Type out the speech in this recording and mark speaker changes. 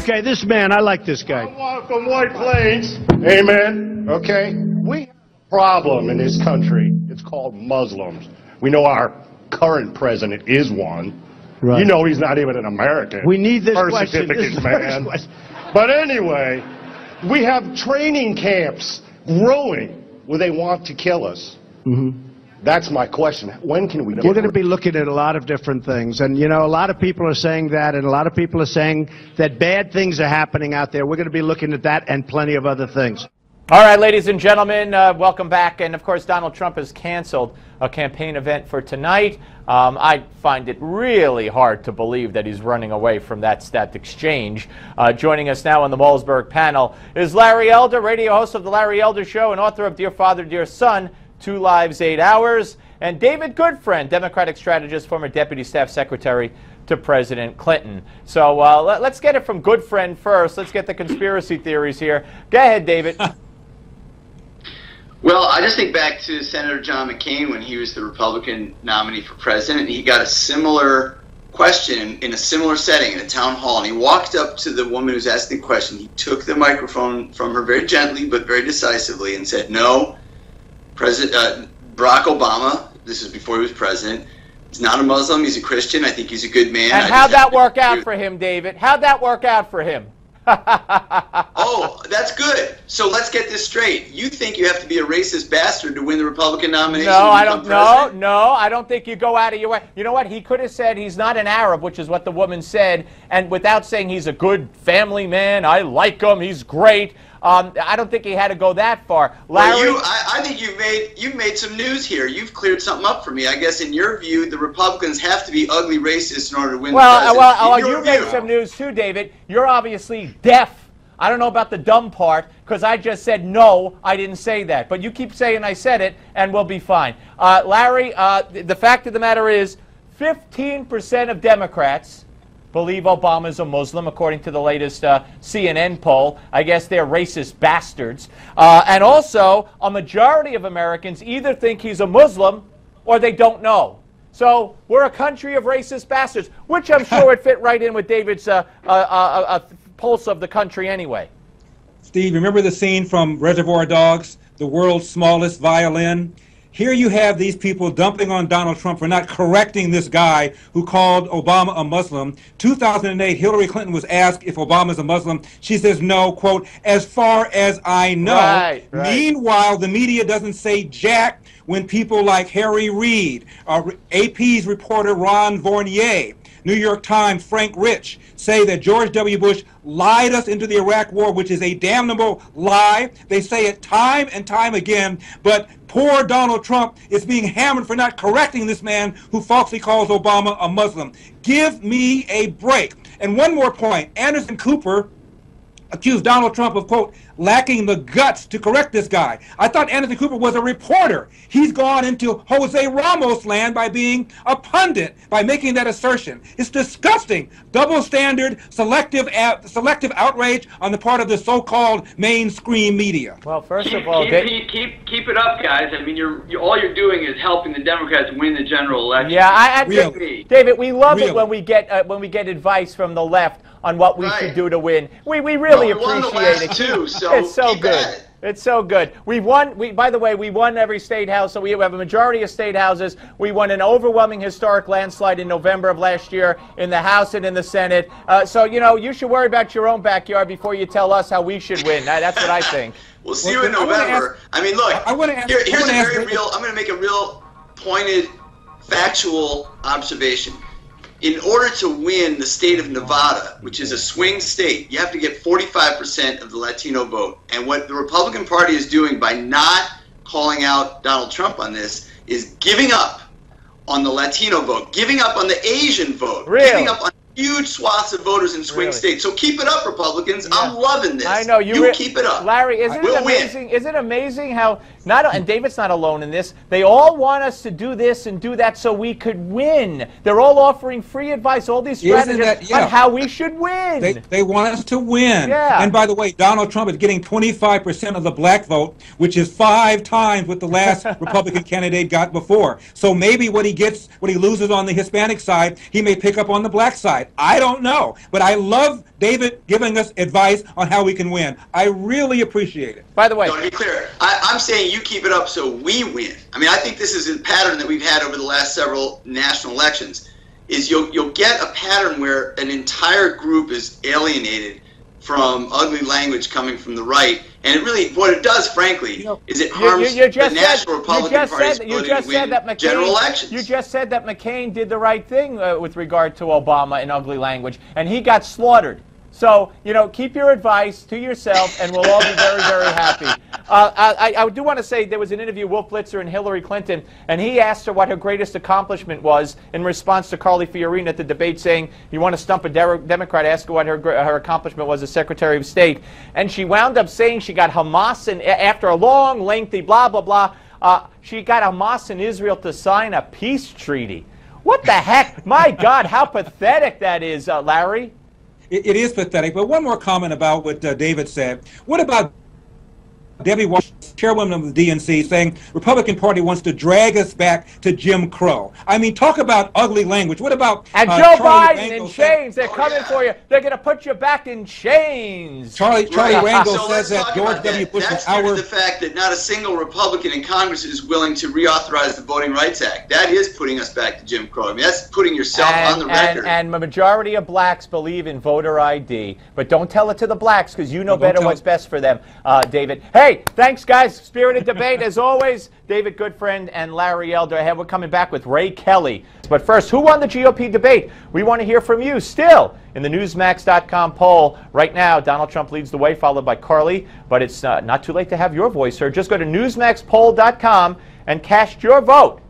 Speaker 1: Okay, this man, I like this guy.
Speaker 2: I'm from White Plains. Amen. Okay? We have a problem in this country. It's called Muslims. We know our current president is one. Right. You know he's not even an American.
Speaker 1: We need this
Speaker 2: birth
Speaker 1: question.
Speaker 2: certificates,
Speaker 1: This
Speaker 2: man.
Speaker 1: question.
Speaker 2: But anyway, we have training camps growing where they want to kill us. Mm-hmm. That's my question. When can we?
Speaker 1: We're going to be looking at a lot of different things. And, you know, a lot of people are saying that, and a lot of people are saying that bad things are happening out there. We're going to be looking at that and plenty of other things.
Speaker 3: All right, ladies and gentlemen, welcome back. And, of course, Donald Trump has canceled a campaign event for tonight. I find it really hard to believe that he's running away from that exchange. Joining us now on the Malzberg panel is Larry Elder, radio host of The Larry Elder Show and author of Dear Father, Dear Son, 2 Lives, 8 Hours, and David Goodfriend, Democratic strategist, former Deputy Staff Secretary to President Clinton. So let's get it from Goodfriend first. Let's get the conspiracy theories here. Go ahead, David.
Speaker 4: Well, I just think back to Senator John McCain when he was the Republican nominee for president. He got a similar question in a similar setting in a town hall, and he walked up to the woman who's asking the question. He took the microphone from her very gently but very decisively and said, "No, President Barack Obama, this is before he was president, he's not a Muslim, he's a Christian. I think he's a good man."
Speaker 3: And how'd that work out for him, David? How'd that work out for him?
Speaker 4: Oh, that's good. So let's get this straight. You think you have to be a racist bastard to win the Republican nomination?
Speaker 3: No, I don't. No, I don't think you go out of your way. You know what? He could have said he's not an Arab, which is what the woman said, and without saying he's a good family man, I like him, he's great. I don't think he had to go that far. Larry,
Speaker 4: well, I think you've made some news here. You've cleared something up for me. I guess in your view, the Republicans have to be ugly racists in order to win the presidency.
Speaker 3: Well, you made some news too, David. You're obviously deaf. I don't know about the dumb part, because I just said no, I didn't say that. But you keep saying I said it, and we'll be fine. Larry, the fact of the matter is 15% of Democrats believe Obama's a Muslim, according to the latest CNN poll. I guess they're racist bastards. And also, a majority of Americans either think he's a Muslim or they don't know. So we're a country of racist bastards, which I'm sure would fit right in with David's pulse of the country anyway.
Speaker 5: Steve, remember the scene from Reservoir Dogs, the world's smallest violin? Here you have these people dumping on Donald Trump for not correcting this guy who called Obama a Muslim. 2008, Hillary Clinton was asked if Obama's a Muslim. She says no, quote, as far as I know.
Speaker 3: Right.
Speaker 5: Meanwhile, the media doesn't say jack when people like Harry Reid, AP's reporter Ron Fournier, New York Times' Frank Rich say that George W. Bush lied us into the Iraq War, which is a damnable lie. They say it time and time again, but poor Donald Trump is being hammered for not correcting this man who falsely calls Obama a Muslim. Give me a break. And one more point. Anderson Cooper accused Donald Trump of, quote, lacking the guts to correct this guy. I thought Anderson Cooper was a reporter. He's gone into Jose Ramos land by being a pundit, by making that assertion. It's disgusting. Double standard, selective outrage on the part of the so-called mainstream media.
Speaker 3: Well, first of all,
Speaker 6: keep it up, guys. I mean, all you're doing is helping the Democrats win the general election.
Speaker 3: Yeah, David, we love it when we get advice from the left on what we should do to win. We really appreciate it.
Speaker 4: Too, so
Speaker 3: it's so good. It's so good. We've won. By the way, we won every state house, so we have a majority of state houses. We won an overwhelming historic landslide in November of last year in the House and in the Senate. So, you know, you should worry about your own backyard before you tell us how we should win. That's what I think.
Speaker 4: We'll see you in November. I mean, look, here's a very real, I'm going to make a real pointed, factual observation. In order to win the state of Nevada, which is a swing state, you have to get 45% of the Latino vote. And what the Republican Party is doing by not calling out Donald Trump on this is giving up on the Latino vote, giving up on the Asian vote, giving up on huge swaths of voters in swing states. So keep it up, Republicans. Yeah. I'm loving this.
Speaker 3: I know
Speaker 4: you keep it up.
Speaker 3: Larry, isn't it amazing? Isn't it amazing how and David's not alone in this. They all want us to do this and do that so we could win. They're all offering free advice, all these strategies on how we should win.
Speaker 5: They want us to win.
Speaker 3: Yeah.
Speaker 5: And by the way, Donald Trump is getting 25% of the black vote, which is 5 times what the last Republican candidate got before. So maybe what he loses on the Hispanic side, he may pick up on the black side. side. I don't know. But I love David giving us advice on how we can win. I really appreciate it.
Speaker 3: By the way,
Speaker 4: to be clear, I'm saying you keep it up so we win. I mean, I think this is a pattern that we've had over the last several national elections, is you'll get a pattern where an entire group is alienated from ugly language coming from the right, and it really, what it does, frankly, is it harms the National Republican Party's ability to win general elections.
Speaker 3: You just said that McCain did the right thing with regard to Obama in ugly language, and he got slaughtered. So, you know, keep your advice to yourself, and we'll all be very, very happy. I do want to say there was an interview, Wolf Blitzer and Hillary Clinton, and he asked her what her greatest accomplishment was in response to Carly Fiorina at the debate, saying, you want to stump a Democrat, ask her what her accomplishment was as Secretary of State. And she wound up saying she got Hamas, and after a long, lengthy blah, blah, blah, she got Hamas and Israel to sign a peace treaty. What the heck? My God, how pathetic that is, Larry.
Speaker 5: It is pathetic, but one more comment about what David said. What about Debbie Washington, chairwoman of the DNC, saying Republican Party wants to drag us back to Jim Crow? I mean, talk about ugly language. What about
Speaker 3: and Joe Biden in chains? They're coming for you. They're going to put you back in chains.
Speaker 5: Charlie Rangel says that George W. Bush
Speaker 4: is due to the fact that not a single Republican in Congress is willing to reauthorize the Voting Rights Act. That is putting us back to Jim Crow. I mean, that's putting yourself on the record.
Speaker 3: And the majority of blacks believe in voter ID, but don't tell it to the blacks because you know better what's best for them, David. Hey, thanks, guys. Spirited debate, as always. David Goodfriend and Larry Elder. We're coming back with Ray Kelly. But first, who won the GOP debate? We want to hear from you still in the Newsmax.com poll. Right now, Donald Trump leads the way, followed by Carly. But it's not too late to have your voice heard. Just go to NewsmaxPoll.com and cast your vote.